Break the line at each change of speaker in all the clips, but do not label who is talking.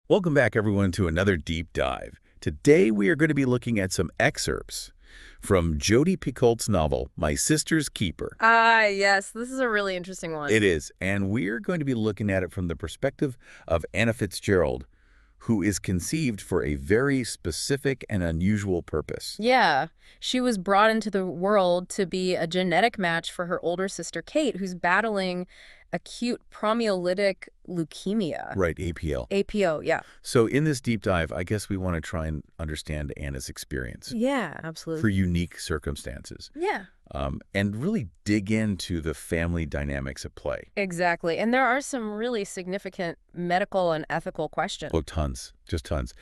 Welcome back, everyone, to another deep dive. Today, we are going to be looking at some excerpts from Jodi Picoult's novel, My Sister's Keeper.
Ah, yes, this is a really interesting one.
It is, and we're going to be looking at it from the perspective of Anna Fitzgerald, who is conceived for a very specific and unusual purpose.
Yeah, she was brought into the world to be a genetic match for her older sister Kate, who's battling acute promyolytic leukemia.
Right, APL.
APO, yeah.
So in this deep dive, I guess we want to try and understand Anna's experience
Yeah,
for
absolutely.
unique circumstances.
Yeah,
And really dig into the family dynamics at play.
exactly. And there are some really significant medical and ethical questions.
Oh, tons, just tons.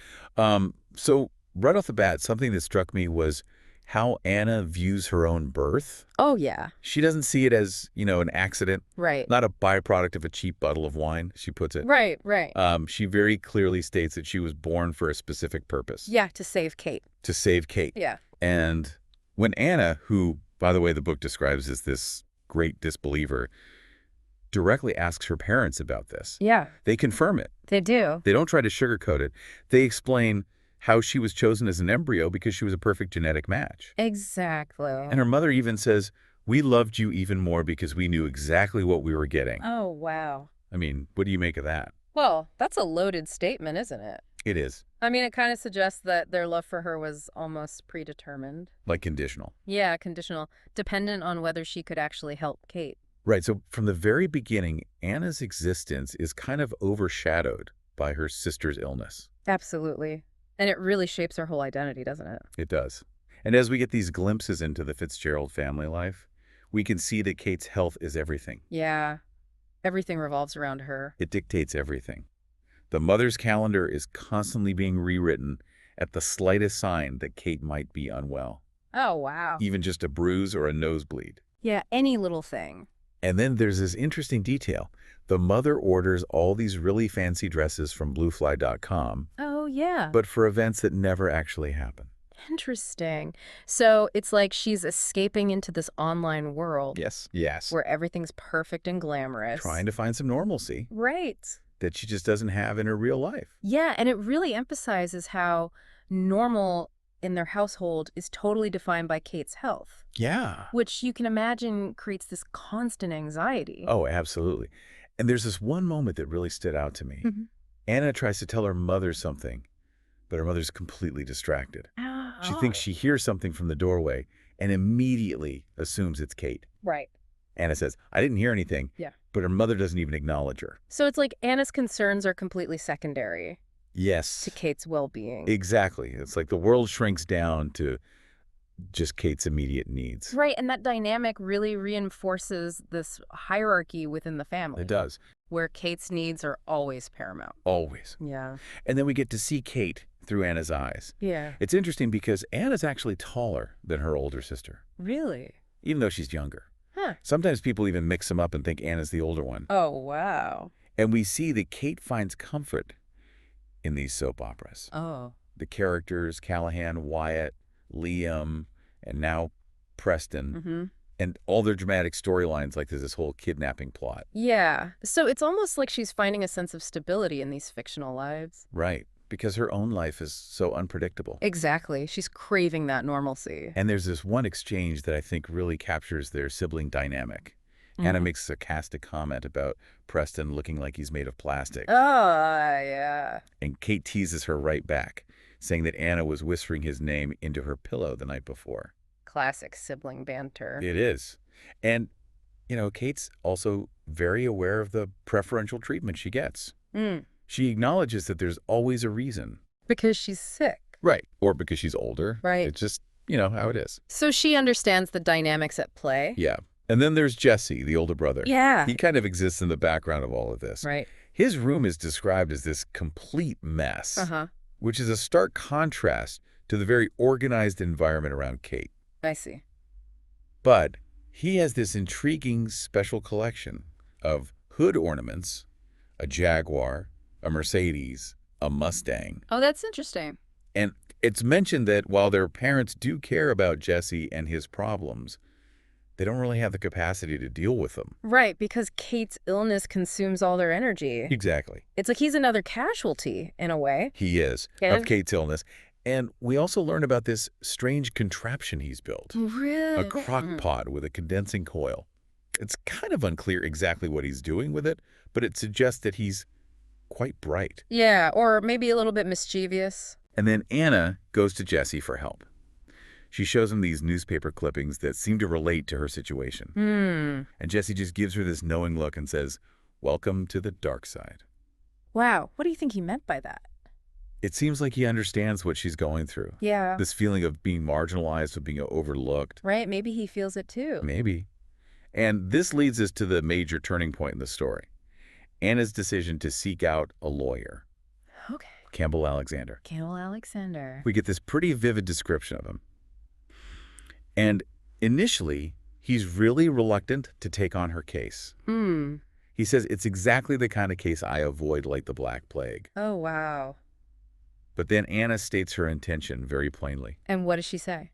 So right off the bat, something that struck me was how Anna views her own birth.
Oh, yeah,
She doesn't see it as, an accident,
right.
not a byproduct of a cheap bottle of wine, she puts it.
Right, right.
She very clearly states that she was born for a specific purpose,
Yeah, to save Kate.
to save Kate.
Yeah.
And when Anna, who, by the way, the book describes as this great disbeliever, directly asks her parents about this,
Yeah,
they confirm it.
they do.
They don't try to sugarcoat it. They explain how she was chosen as an embryo because she was a perfect genetic match.
Exactly.
And her mother even says, "We loved you even more because we knew exactly what we were getting."
Oh, wow.
I mean, what do you make of that?
Well, that's a loaded statement, isn't it?
It is,
I mean, it kind of suggests that their love for her was almost predetermined.
like, conditional.
Yeah, conditional, dependent on whether she could actually help Kate.
Right, so from the very beginning, Anna's existence is kind of overshadowed by her sister's illness.
Absolutely. And it really shapes her whole identity, doesn't it?
It does. And as we get these glimpses into the Fitzgerald family life, we can see that Kate's health is everything.
Yeah. Everything revolves around her.
It dictates everything. The mother's calendar is constantly being rewritten at the slightest sign that Kate might be unwell,
Oh, wow.
even just a bruise or a nosebleed.
Yeah, any little thing.
And then there's this interesting detail. The mother orders all these really fancy dresses from bluefly.com,
Oh, yeah.
but for events that never actually happen.
Interesting. So it's like she's escaping into this online world
Yes.
where everything's perfect and glamorous.
Trying to find some normalcy
Right.
that she just doesn't have in her real life.
Yeah, and it really emphasizes how normal in their household is totally defined by Kate's health,
Yeah.
which you can imagine creates this constant anxiety.
Oh, absolutely. And there's this one moment that really stood out to me.
Mhm.
Anna tries to tell her mother something, but her mother's completely distracted. She thinks she hears something from the doorway and immediately assumes it's Kate.
Right.
Anna says, "I didn't hear anything,"
Yeah.
but her mother doesn't even acknowledge her.
So it's like Anna's concerns are completely secondary
Yes,
to Kate's well-being.
exactly. It's like the world shrinks down to just Kate's immediate needs.
Right, and that dynamic really reinforces this hierarchy within the family,
It does,
where Kate's needs are always paramount.
always.
Yeah.
And then we get to see Kate through Anna's eyes.
Yeah.
It's interesting because Anna's actually taller than her older sister,
Really?
even though she's younger.
Huh.
Sometimes people even mix them up and think Anna's the older one.
Oh, wow.
And we see that Kate finds comfort in these soap operas.
Oh.
The characters, Callahan, Wyatt, Liam, and now Preston,
Mm-hmm.
and all their dramatic storylines, like there's this whole kidnapping plot.
Yeah. So it's almost like she's finding a sense of stability in these fictional lives.
Right, because her own life is so unpredictable.
Exactly. She's craving that normalcy.
And there's this one exchange that I think really captures their sibling dynamic. Anna makes a sarcastic comment about Preston looking like he's made of plastic.
Oh, yeah.
And Kate teases her right back, saying that Anna was whispering his name into her pillow the night before.
Classic sibling banter.
It is. And, Kate's also very aware of the preferential treatment she gets.
Mm.
She acknowledges that there's always a reason.
Because she's sick.
Right. Or because she's older.
Right.
It's just, how it is.
So she understands the dynamics at play.
Yeah. And then there's Jesse, the older brother.
Yeah.
He kind of exists in the background of all of this.
Right.
His room is described as this complete mess,
Uh-huh.
which is a stark contrast to the very organized environment around Kate.
I see.
But he has this intriguing special collection of hood ornaments, a Jaguar, a Mercedes, a Mustang.
Oh, that's interesting.
And it's mentioned that while their parents do care about Jesse and his problems, they don't really have the capacity to deal with them.
Right, because Kate's illness consumes all their energy.
Exactly.
It's like he's another casualty, in a way.
He is, of Kate's illness. And we also learn about this strange contraption he's built.
Really?
A crock pot with a condensing coil. It's kind of unclear exactly what he's doing with it, but it suggests that he's quite bright.
Yeah, or maybe a little bit mischievous.
And then Anna goes to Jesse for help. She shows him these newspaper clippings that seem to relate to her situation. And Jesse just gives her this knowing look and says, "Welcome to the dark side."
Wow, what do you think he meant by that?
It seems like he understands what she's going through.
Yeah.
This feeling of being marginalized, of being overlooked.
Right, maybe he feels it too.
Maybe. And this leads us to the major turning point in the story. Anna's decision to seek out a lawyer.
Okay.
Campbell Alexander.
Campbell Alexander.
We get this pretty vivid description of him. And initially, he's really reluctant to take on her case. He says, "It's exactly the kind of case I avoid like the Black Plague."
Oh, wow.
But then Anna states her intention very plainly.
And what does she say?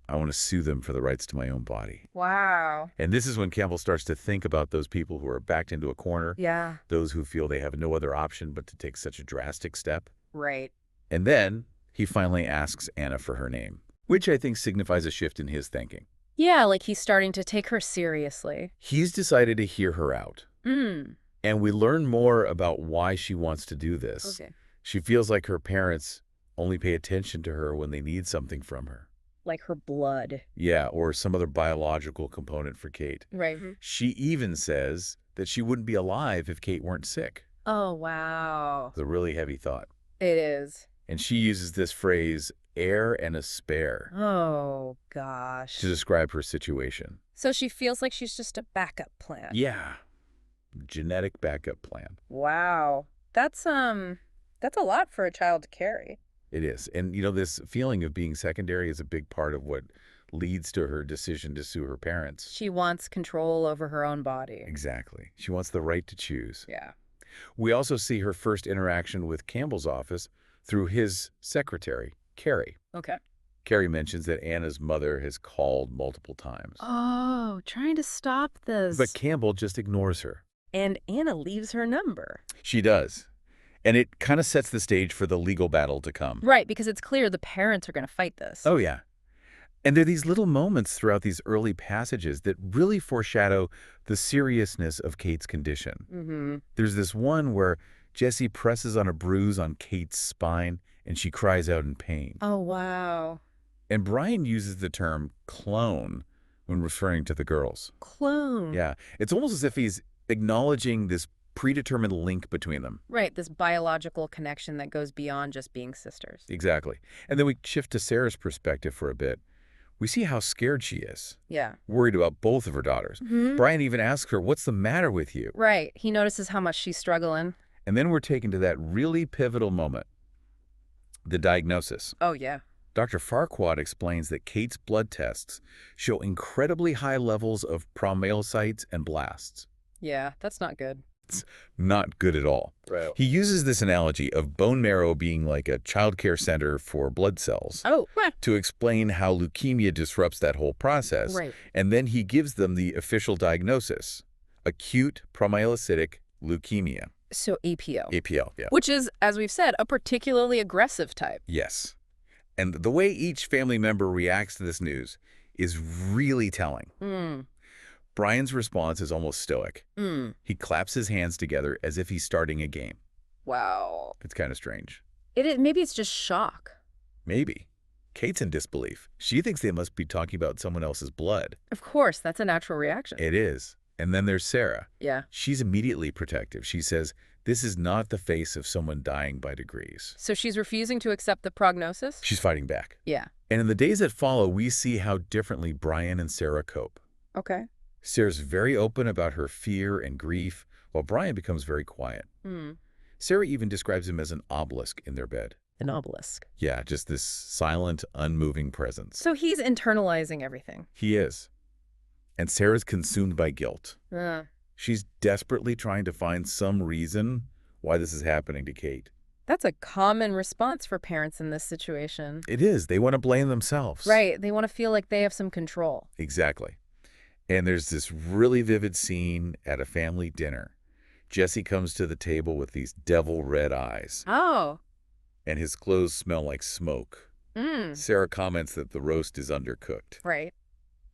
"I want to sue them for the rights to my own body."
Wow.
And this is when Campbell starts to think about those people who are backed into a corner,
Yeah.
those who feel they have no other option but to take such a drastic step.
Right.
And then he finally asks Anna for her name, which I think signifies a shift in his thinking.
Yeah, like he's starting to take her seriously.
He's decided to hear her out. And we learn more about why she wants to do this.
Okay.
She feels like her parents only pay attention to her when they need something from her.
Like her blood.
Yeah, or some other biological component for Kate.
Right.
She even says that she wouldn't be alive if Kate weren't sick.
Oh, wow.
It's a really heavy thought.
It is.
And she uses this phrase, "heir and a spare,"
Oh, gosh.
to describe her situation.
So she feels like she's just a backup plan.
Yeah. Genetic backup plan.
Wow. That's a lot for a child to carry.
It is. And, this feeling of being secondary is a big part of what leads to her decision to sue her parents.
She wants control over her own body.
Exactly. She wants the right to choose.
Yeah.
We also see her first interaction with Campbell's office through his secretary, Carrie.
Okay.
Carrie mentions that Anna's mother has called multiple times.
Oh, trying to stop this.
But Campbell just ignores her.
And Anna leaves her number.
She does. And it kind of sets the stage for the legal battle to come.
Right, because it's clear the parents are going to fight this.
Oh, yeah. And there are these little moments throughout these early passages that really foreshadow the seriousness of Kate's condition. There's this one where Jesse presses on a bruise on Kate's spine and she cries out in pain.
Oh, wow.
And Brian uses the term clone when referring to the girls.
Clone.
Yeah. It's almost as if he's acknowledging this predetermined link between them.
Right, this biological connection that goes beyond just being sisters.
Exactly. And then we shift to Sarah's perspective for a bit. We see how scared she is.
Yeah.
Worried about both of her daughters. Brian even asks her, "What's the matter with you?"
Right. He notices how much she's struggling.
And then we're taken to that really pivotal moment, the diagnosis.
Oh, yeah.
Dr. Farquaad explains that Kate's blood tests show incredibly high levels of promyelocytes and blasts.
Yeah, that's not good.
It's not good at all.
Right.
He uses this analogy of bone marrow being like a child care center for blood cells
Oh,
to explain how leukemia disrupts that whole process.
right.
And then he gives them the official diagnosis, acute promyelocytic leukemia.
So APO.
APL, yeah.
Which is, as we've said, a particularly aggressive type.
Yes. And the way each family member reacts to this news is really telling. Brian's response is almost stoic. He claps his hands together as if he's starting a game.
Wow.
It's kind of strange.
Maybe it's just shock.
Maybe. Kate's in disbelief. She thinks they must be talking about someone else's blood.
Of course, that's a natural reaction.
It is. And then there's Sarah.
Yeah.
She's immediately protective. She says, "This is not the face of someone dying by degrees."
So she's refusing to accept the prognosis?
She's fighting back.
Yeah.
And in the days that follow, we see how differently Brian and Sarah cope.
Okay.
Sarah's very open about her fear and grief, while Brian becomes very quiet. Sarah even describes him as an obelisk in their bed.
An obelisk.
Yeah, just this silent, unmoving presence.
So he's internalizing everything.
He is. And Sarah's consumed by guilt. She's desperately trying to find some reason why this is happening to Kate.
That's a common response for parents in this situation.
It is. They want to blame themselves.
Right. They want to feel like they have some control.
Exactly. And there's this really vivid scene at a family dinner. Jesse comes to the table with these devil red eyes,
Oh.
and his clothes smell like smoke.
Mm.
Sarah comments that the roast is undercooked.
Right.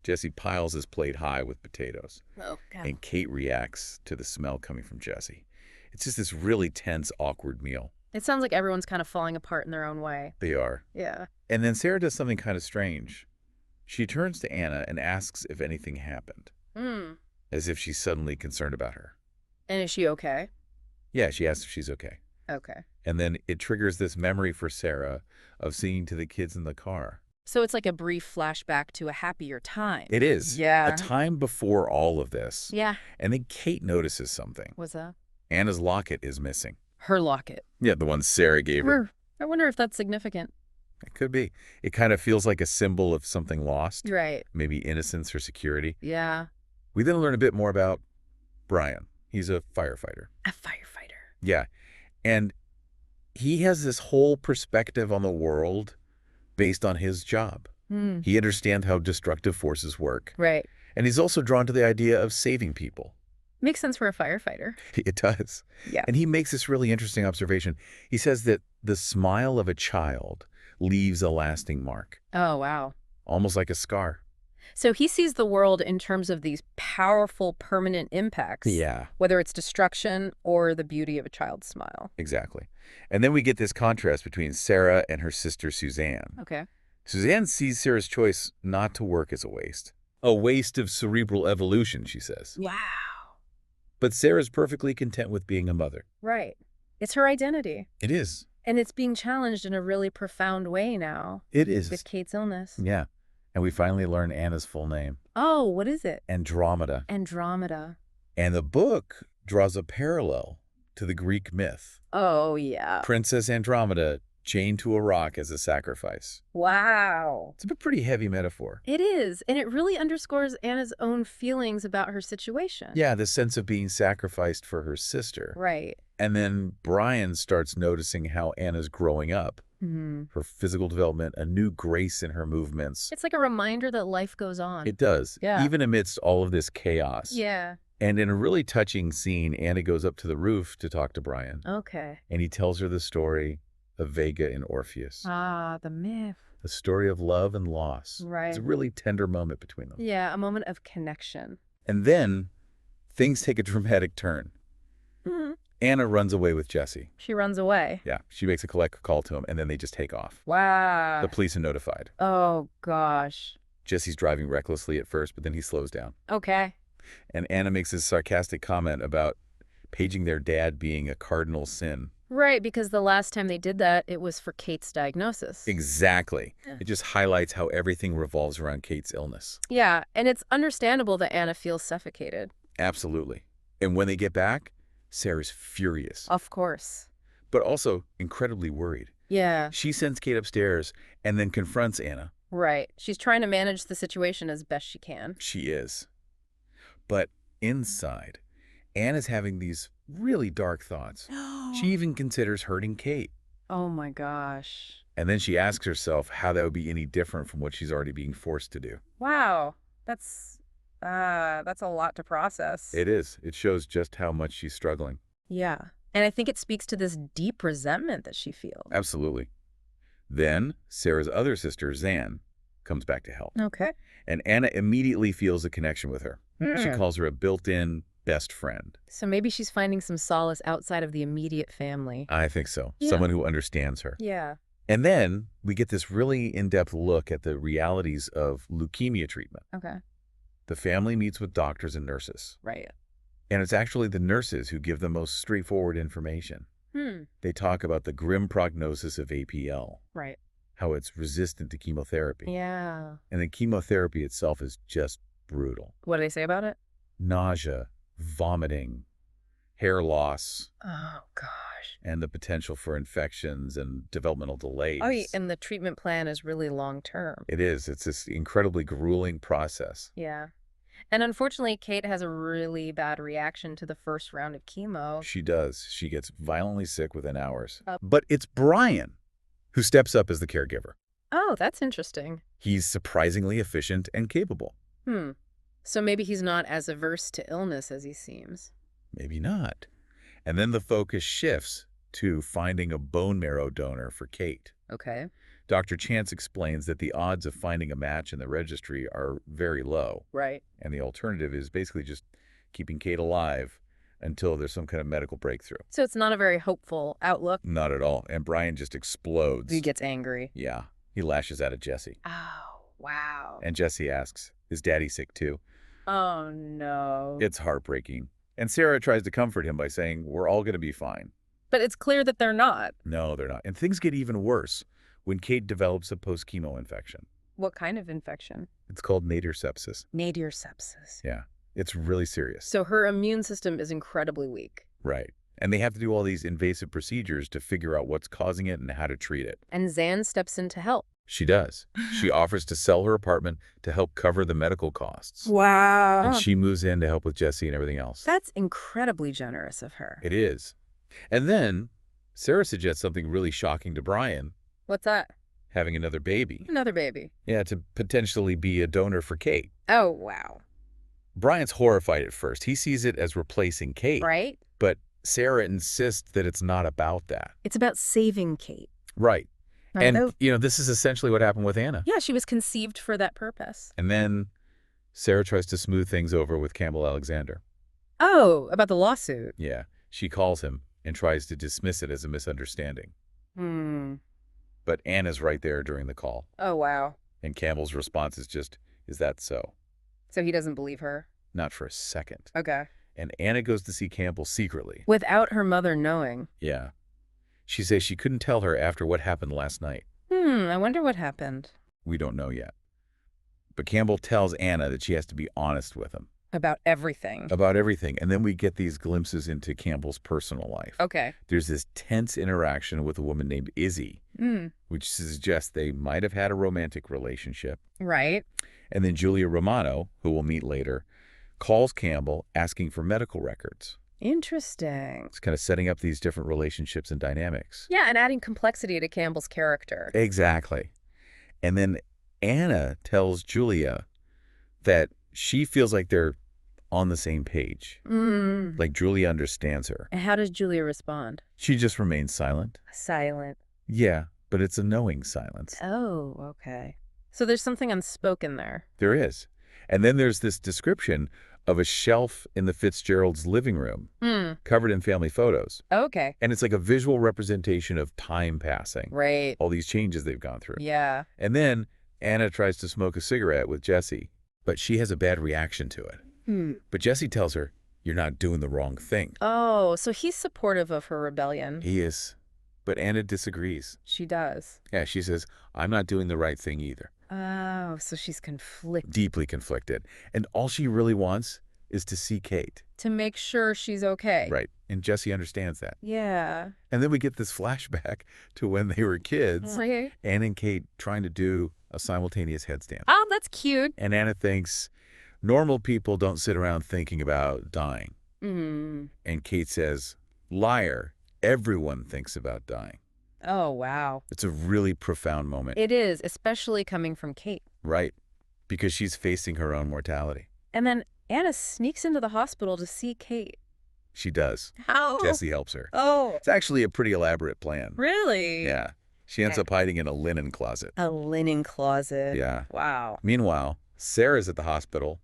Jesse piles his plate high with potatoes,
Oh, God.
and Kate reacts to the smell coming from Jesse. It's just this really tense, awkward meal.
It sounds like everyone's kind of falling apart in their own way.
They are.
Yeah.
And then Sarah does something kind of strange. She turns to Anna and asks if anything happened,
Hmm.
as if she's suddenly concerned about her.
And is she okay?
Yeah, she asks if she's okay.
Okay.
And then it triggers this memory for Sarah of singing to the kids in the car.
So it's like a brief flashback to a happier time.
It is.
Yeah.
A time before all of this.
Yeah.
And then Kate notices something.
What's that?
Anna's locket is missing.
Her locket.
Yeah, the one Sarah gave her.
I wonder if that's significant.
It could be. It kind of feels like a symbol of something lost.
Right.
Maybe innocence or security.
Yeah.
We then learn a bit more about Brian. He's a firefighter.
A firefighter.
Yeah. And he has this whole perspective on the world based on his job.
Hmm.
He understands how destructive forces work.
Right.
And he's also drawn to the idea of saving people.
Makes sense for a firefighter.
It does.
Yeah.
And he makes this really interesting observation. He says that the smile of a child leaves a lasting mark,
Oh, wow.
almost like a scar.
So he sees the world in terms of these powerful, permanent impacts.
Yeah,
Whether it's destruction or the beauty of a child's smile.
exactly. And then we get this contrast between Sarah and her sister Suzanne.
Okay.
Suzanne sees Sarah's choice not to work as a waste. A waste of cerebral evolution, she says.
Wow.
But Sarah's perfectly content with being a mother.
Right. It's her identity.
It is.
And it's being challenged in a really profound way now
It is.
with Kate's illness.
Yeah. And we finally learn Anna's full name.
Oh, what is it?
Andromeda.
Andromeda.
And the book draws a parallel to the Greek myth.
Oh, yeah.
Princess Andromeda chained to a rock as a sacrifice.
Wow.
It's a pretty heavy metaphor.
It is. And it really underscores Anna's own feelings about her situation.
Yeah, the sense of being sacrificed for her sister.
Right.
And then Brian starts noticing how Anna's growing up.
Hmm.
Her physical development, a new grace in her movements.
It's like a reminder that life goes on.
It does,
Yeah.
even amidst all of this chaos.
Yeah.
And in a really touching scene, Anna goes up to the roof to talk to Brian.
Okay.
And he tells her the story of Vega and Orpheus.
Ah, the myth.
The story of love and loss.
Right.
It's a really tender moment between them.
Yeah, a moment of connection.
And then things take a dramatic turn.
Hmm.
Anna runs away with Jesse.
She runs away.
Yeah, she makes a collect call to him, and then they just take off.
Wow.
The police are notified.
Oh, gosh.
Jesse's driving recklessly at first, but then he slows down.
Okay.
And Anna makes this sarcastic comment about paging their dad being a cardinal sin.
Right, because the last time they did that, it was for Kate's diagnosis.
Exactly.
Yeah.
It just highlights how everything revolves around Kate's illness.
Yeah, and it's understandable that Anna feels suffocated.
Absolutely. And when they get back, Sarah's furious,
Of course.
but also incredibly worried.
Yeah,
She sends Kate upstairs and then confronts Anna.
right. She's trying to manage the situation as best she can.
She is. But inside, Anna's having these really dark thoughts. She even considers hurting Kate.
Oh my gosh.
And then she asks herself how that would be any different from what she's already being forced to do.
Wow. That's a lot to process.
It is. It shows just how much she's struggling.
Yeah. And I think it speaks to this deep resentment that she feels.
Absolutely. Then, Sarah's other sister, Zan, comes back to help.
Okay.
And Anna immediately feels a connection with her. She calls her a built-in best friend.
So maybe she's finding some solace outside of the immediate family.
I think so.
Yeah.
Someone who understands her.
Yeah.
And then we get this really in-depth look at the realities of leukemia treatment.
Okay.
The family meets with doctors and nurses.
Right.
And it's actually the nurses who give the most straightforward information. They talk about the grim prognosis of APL,
Right.
how it's resistant to chemotherapy.
Yeah.
And the chemotherapy itself is just brutal.
What do they say about it?
Nausea, vomiting, hair loss,
Oh, gosh.
and the potential for infections and developmental delays.
Oh, and the treatment plan is really long term.
It is. It's this incredibly grueling process.
Yeah. And unfortunately, Kate has a really bad reaction to the first round of chemo.
She does. She gets violently sick within hours.
Oh.
But it's Brian who steps up as the caregiver.
Oh, that's interesting.
He's surprisingly efficient and capable.
So maybe he's not as averse to illness as he seems.
Maybe not. And then the focus shifts to finding a bone marrow donor for Kate.
Okay.
Dr. Chance explains that the odds of finding a match in the registry are very low,
Right.
and the alternative is basically just keeping Kate alive until there's some kind of medical breakthrough.
So it's not a very hopeful outlook.
Not at all. And Brian just explodes.
He gets angry.
Yeah. He lashes out at Jesse.
Oh, wow.
And Jesse asks, is Daddy sick too?
Oh, no.
It's heartbreaking. And Sarah tries to comfort him by saying, we're all going to be fine.
But it's clear that they're not.
No, they're not. And things get even worse when Kate develops a post-chemo infection.
What kind of infection?
It's called nadir sepsis.
Nadir sepsis.
Yeah. It's really serious.
So her immune system is incredibly weak.
Right. And they have to do all these invasive procedures to figure out what's causing it and how to treat it.
And Zan steps in to help.
She does. She offers to sell her apartment to help cover the medical costs.
Wow.
And she moves in to help with Jesse and everything else.
That's incredibly generous of her.
It is. And then Sarah suggests something really shocking to Brian,
What's that?
having another baby.
Another baby.
Yeah, to potentially be a donor for Kate.
Oh, wow.
Brian's horrified at first. He sees it as replacing Kate.
Right?
But Sarah insists that it's not about that.
It's about saving Kate.
Right.
Right,
And,
though?
this is essentially what happened with Anna.
Yeah, she was conceived for that purpose.
And then Sarah tries to smooth things over with Campbell Alexander.
Oh, about the lawsuit.
Yeah. She calls him and tries to dismiss it as a misunderstanding. But Anna's right there during the call.
Oh, wow.
And Campbell's response is just, is that so?
So he doesn't believe her?
Not for a second.
Okay.
And Anna goes to see Campbell secretly.
Without her mother knowing?
Yeah. She says she couldn't tell her after what happened last night.
I wonder what happened.
We don't know yet. But Campbell tells Anna that she has to be honest with him.
About everything.
About everything. And then we get these glimpses into Campbell's personal life.
Okay.
There's this tense interaction with a woman named Izzy, which suggests they might have had a romantic relationship.
Right.
And then Julia Romano, who we'll meet later, calls Campbell asking for medical records.
Interesting.
It's kind of setting up these different relationships and dynamics.
Yeah, and adding complexity to Campbell's character.
Exactly. And then Anna tells Julia that she feels like they're on the same page. Like Julia understands her.
And how does Julia respond?
She just remains silent.
Silent.
Yeah, but it's a knowing silence.
Oh, okay. So there's something unspoken there.
There is. And then there's this description of a shelf in the Fitzgerald's living room covered in family photos.
Okay.
And it's like a visual representation of time passing.
Right.
All these changes they've gone through.
Yeah.
And then Anna tries to smoke a cigarette with Jesse, but she has a bad reaction to it. But Jesse tells her, you're not doing the wrong thing.
Oh, so he's supportive of her rebellion.
He is. But Anna disagrees.
She does.
Yeah, she says, I'm not doing the right thing either.
Oh, so she's conflicted.
Deeply conflicted. And all she really wants is to see Kate.
To make sure she's okay.
Right. And Jesse understands that.
Yeah.
And then we get this flashback to when they were kids.
Right.
Anna and Kate trying to do a simultaneous headstand.
Oh, that's cute.
And Anna thinks, normal people don't sit around thinking about dying. And Kate says, liar, everyone thinks about dying.
Oh, wow.
It's a really profound moment.
It is, especially coming from Kate.
Right. Because she's facing her own mortality.
And then Anna sneaks into the hospital to see Kate.
She does.
How?
Jesse helps her.
Oh.
It's actually a pretty elaborate plan.
Really?
Yeah. She ends up hiding in a linen closet.
A linen closet.
Yeah.
Wow.
Meanwhile, Sarah's at the hospital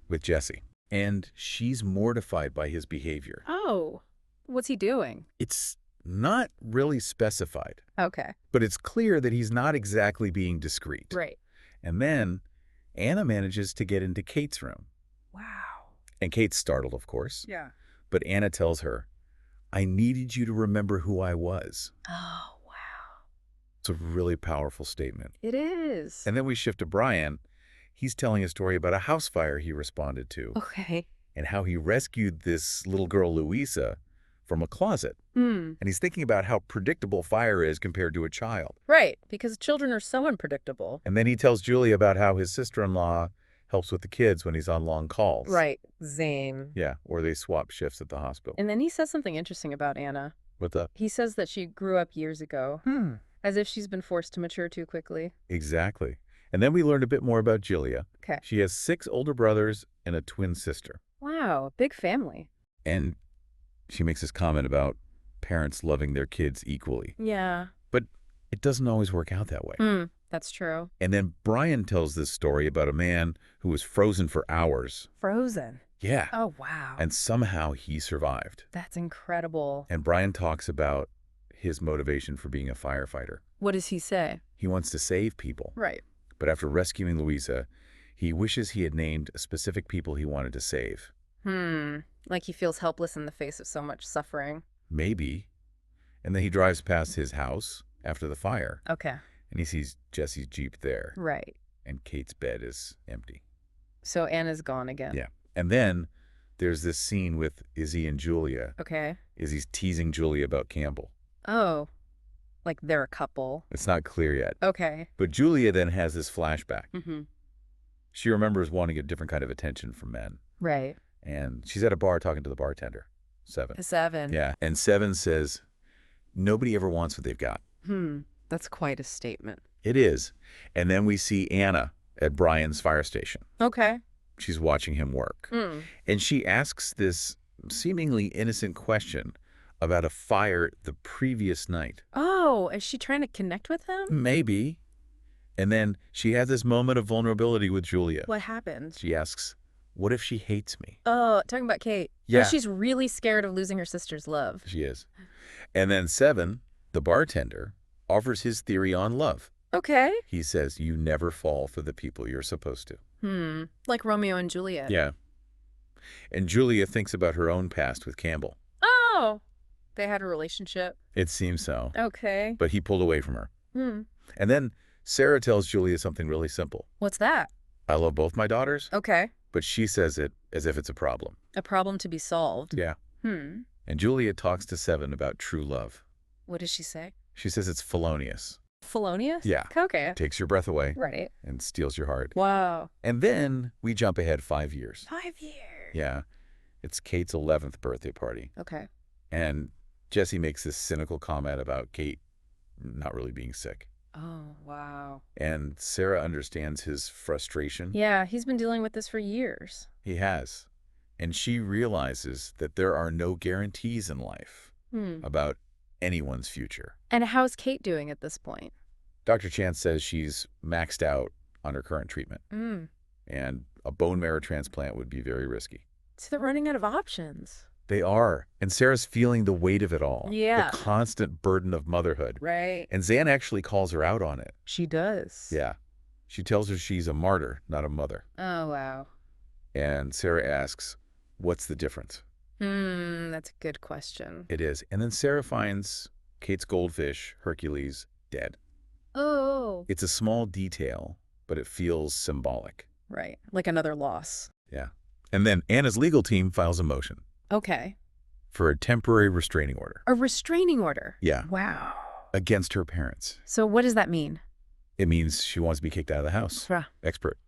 with Jesse. And she's mortified by his behavior.
Oh. What's he doing?
It's not really specified.
Okay.
But it's clear that he's not exactly being discreet.
Right.
And then Anna manages to get into Kate's room.
Wow.
And Kate's startled, of course.
Yeah.
But Anna tells her, I needed you to remember who I was.
Oh, wow.
It's a really powerful statement.
It is.
And then we shift to Brian. He's telling a story about a house fire he responded to.
Okay.
And how he rescued this little girl, Louisa, from a closet. And he's thinking about how predictable fire is compared to a child.
Right, because children are so unpredictable.
And then he tells Julie about how his sister-in-law helps with the kids when he's on long calls.
Right. Zane.
Yeah, or they swap shifts at the hospital.
And then he says something interesting about Anna.
What's up?
He says that she grew up years ago, as if she's been forced to mature too quickly.
Exactly. And then we learned a bit more about Julia.
Okay.
She has 6 older brothers and a twin sister.
Wow, big family.
And she makes this comment about parents loving their kids equally.
Yeah.
But it doesn't always work out that way.
That's true.
And then Brian tells this story about a man who was frozen for hours.
Frozen.
Yeah.
Oh, wow.
And somehow he survived.
That's incredible.
And Brian talks about his motivation for being a firefighter.
What does he say?
He wants to save people.
Right.
But after rescuing Louisa, he wishes he had named specific people he wanted to save.
Like he feels helpless in the face of so much suffering.
Maybe. And then he drives past his house after the fire.
Okay.
And he sees Jesse's Jeep there.
Right.
And Kate's bed is empty.
So Anna's gone again.
Yeah. And then there's this scene with Izzy and Julia.
Okay.
Izzy's teasing Julia about Campbell.
Oh, like they're a couple.
It's not clear yet.
Okay.
But Julia then has this flashback.
Mm-hmm.
She remembers wanting a different kind of attention from men.
Right.
And she's at a bar talking to the bartender, Seven.
Seven.
Yeah. And Seven says, nobody ever wants what they've got.
That's quite a statement.
It is. And then we see Anna at Brian's fire station.
Okay.
She's watching him work. And she asks this seemingly innocent question about a fire the previous night.
Oh, is she trying to connect with him?
Maybe. And then she has this moment of vulnerability with Julia.
What happened?
She asks, what if she hates me?
Oh, talking about Kate.
Yeah.
Oh, she's really scared of losing her sister's love.
She is. And then Seven, the bartender, offers his theory on love.
Okay.
He says, you never fall for the people you're supposed to.
Like Romeo and Juliet.
Yeah. And Julia thinks about her own past with Campbell.
Oh, they had a relationship.
It seems so.
Okay.
But he pulled away from her. And then Sarah tells Julia something really simple.
What's that?
I love both my daughters.
Okay.
But she says it as if it's a problem.
A problem to be solved.
Yeah. And Julia talks to Seven about true love.
What does she say?
She says it's felonious.
Felonious?
Yeah.
Okay.
Takes your breath away.
Right.
And steals your heart.
Wow.
And then we jump ahead 5 years.
5 years.
Yeah. It's Kate's 11th birthday party.
Okay.
And Jesse makes this cynical comment about Kate not really being sick.
Oh, wow.
And Sarah understands his frustration.
Yeah, he's been dealing with this for years.
He has. And she realizes that there are no guarantees in life about anyone's future.
And how's Kate doing at this point?
Dr. Chance says she's maxed out on her current treatment. And a bone marrow transplant would be very risky.
So they're running out of options.
They are. And Sarah's feeling the weight of it all.
Yeah.
The constant burden of motherhood.
Right.
And Zan actually calls her out on it.
She does.
Yeah. She tells her she's a martyr, not a mother.
Oh, wow.
And Sarah asks, what's the difference?
That's a good question.
It is. And then Sarah finds Kate's goldfish, Hercules, dead.
Oh.
It's a small detail, but it feels symbolic.
Right. Like another loss.
Yeah. And then Anna's legal team files a motion
Okay.
for a temporary restraining order.
A restraining order?
Yeah.
Wow.
Against her parents.
So what does that mean?
It means she wants to be kicked out of the house.
Right.
Expert.